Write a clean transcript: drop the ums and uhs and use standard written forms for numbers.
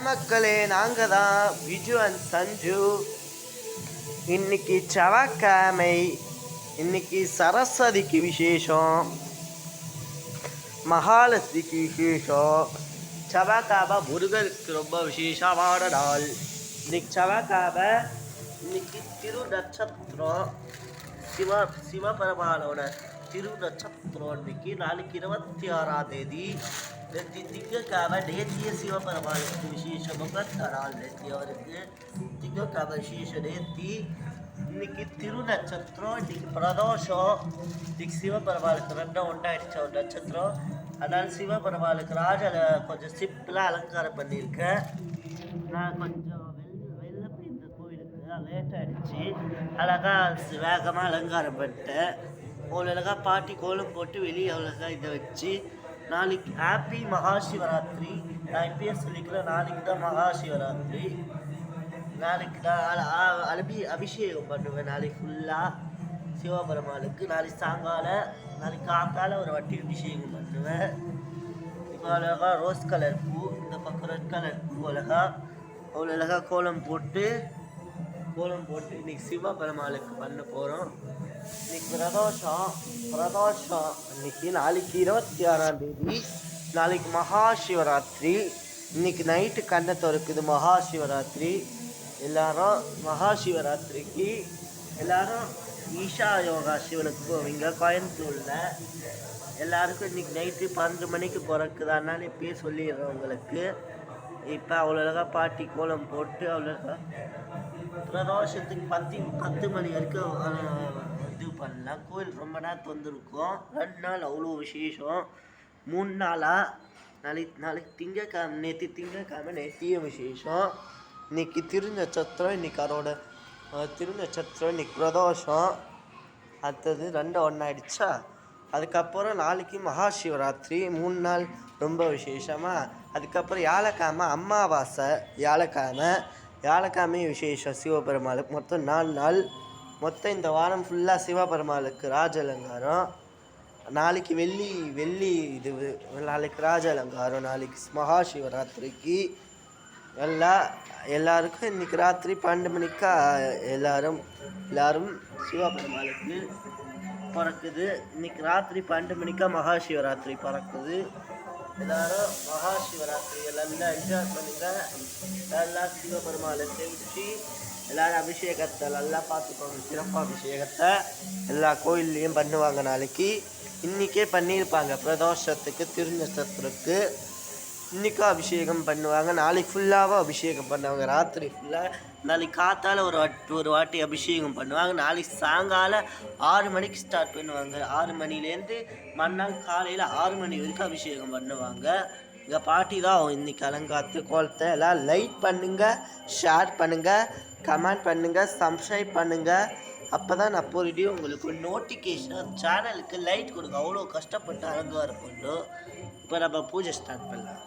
மக்களே, நாங்கள் தான் விஜு அண்ட் சஞ்சு. இன்னைக்கு செவ்வாய்க்கிழமை, இன்னைக்கு சரஸ்வதிக்கு விசேஷம், மகாலட்சுமிக்கு விசேஷம். செவ்வாய்க்கிழமை முருகருக்கு ரொம்ப விசேஷமான நாள். இன்னைக்கு செவ்வாய்க்கிழமை, இன்னைக்கு திரு நட்சத்திரம், சிவபெருமானோட திரு நட்சத்திரம். இன்னைக்கு நாளைக்கு 26ஆம் தேதி. திங்கக்கிழமை நேத்திய சிவபெருமானுக்கு விசேஷம். நாள் நேத்தி அவருக்கு திங்கக்கிழமை விசேஷம் நேத்தி. இன்னைக்கு திரு நட்சத்திரம், இன்னைக்கு பிரதோஷம். இன்னைக்கு சிவபெருமானுக்கு ரெண்டும் ஒன்றாயிடுச்சு ஒரு நட்சத்திரம். அதனால் சிவபெருமானுக்கு ராஜல கொஞ்சம் சிம்பிளாக அலங்காரம் பண்ணியிருக்கேன். நான் கொஞ்சம் வெளில போய் இந்த கோயிலுக்கு லேட் ஆகிடுச்சு. அழகாக வேகமாக அலங்காரம் பண்ணிட்டேன். அவ்வளோ அழகாக பாட்டி கோலம் போட்டு வெளியே அவ்வளோக்கா இதை வச்சு. நாளைக்கு ஹாப்பி மகாசிவராத்திரி. நான் இப்பயே சொல்லிக்கிறேன், நாளைக்கு தான் மகாசிவராத்திரி. நாளைக்கு நான் அபிஷேகம் பண்ணுவேன். நாளைக்கு ஃபுல்லாக சிவபெருமானுக்கு. நாளைக்கு சாயங்காலம், நாளைக்கு காத்தால ஒரு வாட்டி அபிஷேகம் பண்ணுவேன். இப்போ அழகாக ரோஸ் கலர் பூ, இந்த பக்கம் ரெட் கலர் பூ, அவ்வளோ அழகாக கோலம் போட்டு இன்னைக்கு சிவபெருமானுக்கு பண்ண போகிறோம். இன்னைக்கு பிரதோஷம் இன்னைக்கு. நாளைக்கு 26ஆம் தேதி. நாளைக்கு மகாசிவராத்திரி. இன்னைக்கு நைட்டு கண்ணை திறக்குது மகாசிவராத்திரி. எல்லாரும் மகாசிவராத்திரிக்கு எல்லாரும் ஈஷா யோகா சிவனுக்கு போவீங்க கோயம்புத்தூரில். எல்லாருக்கும் இன்னைக்கு நைட்டு 12 மணிக்கு பிறக்குது. அதனால இப்பயே சொல்லிடுறேன் உங்களுக்கு. இப்போ அவ்வளோ அழகாக பாட்டி கோலம் போட்டு அவ்வளோ பிரதோஷத்துக்கு 10 மணி வரைக்கும் இது பண்ணலாம். கோயில் ரொம்ப நேரம் வந்திருக்கும். 2 நாள் அவ்வளோ விசேஷம். 3 நாளாக நாளைக்கு திங்கக்கிழமை, நேற்று திங்கக்கிழமை நேற்றியும் விசேஷம். இன்னைக்கு திருநட்சத்திரம், இன்னைக்கு அதோட திருநட்சத்திரம், இன்னைக்கு பிரதோஷம். அடுத்தது 2 ஒன்றாயிடுச்சா. அதுக்கப்புறம் நாளைக்கு மகாசிவராத்திரி. 3 நாள் ரொம்ப விசேஷமாக. அதுக்கப்புறம் வியாழக்கிழமை அமாவாசை. வியாழக்கிழமையும் விசேஷம் சிவபெருமாளுக்கு. மொத்தம் 4 நாள். மொத்தம் இந்த வாரம் ஃபுல்லாக சிவபெருமாளுக்கு ராஜ அலங்காரம். நாளைக்கு வெள்ளி இது, நாளைக்கு ராஜ அலங்காரம். நாளைக்கு மகாசிவராத்திரிக்கு எல்லாருக்கும் இன்றைக்கி ராத்திரி 12 மணிக்கா எல்லாரும் சிவபெருமாளுக்கு பிறக்குது. இன்றைக்கி ராத்திரி 12 மணிக்கா மகாசிவராத்திரி பிறக்குது. எல்லோரும் மகாசிவராத்திரி நல்லா என்ஜாய் பண்ணுங்க. நல்லா சிவபெருமாளை தெரிவித்து எல்லோரும் அபிஷேகத்தை நல்லா பார்த்துக்கோங்க. சிறப்பு அபிஷேகத்தை எல்லா கோயில்லையும் பண்ணுவாங்க. நாளைக்கு இன்றைக்கே பண்ணியிருப்பாங்க. பிரதோஷத்துக்கு திருநட்சத்திரத்துக்கு இன்றைக்கும் அபிஷேகம் பண்ணுவாங்க. நாளைக்கு ஃபுல்லாகவும் அபிஷேகம் பண்ணுவாங்க. ராத்திரி ஃபுல்லாக. நாளைக்கு காத்தால் ஒரு வாட்டி அபிஷேகம் பண்ணுவாங்க. நாளைக்கு சாயங்காலம் 6 மணிக்கு ஸ்டார்ட் பண்ணுவாங்க. 6 மணிலேருந்து மறுநாள் காலையில் 6 மணி வரைக்கும் அபிஷேகம் பண்ணுவாங்க. இங்கே பாட்டி தான் இன்றைக்கி அலங்காத்து கோலத்தை. எல்லாம் லைக் பண்ணுங்கள், ஷேர் பண்ணுங்கள், கமெண்ட் பண்ணுங்கள், சப்ஸ்கிரைப் பண்ணுங்கள். அப்போ தான் நான் போகிற உங்களுக்கு நோட்டிஃபிகேஷன். சேனலுக்கு லைட் கொடுங்க. அவ்வளோ கஷ்டப்பட்டு அலங்காரம் பண்ணும். இப்போ நம்ம பூஜை ஸ்டார்ட் பண்ணலாம்.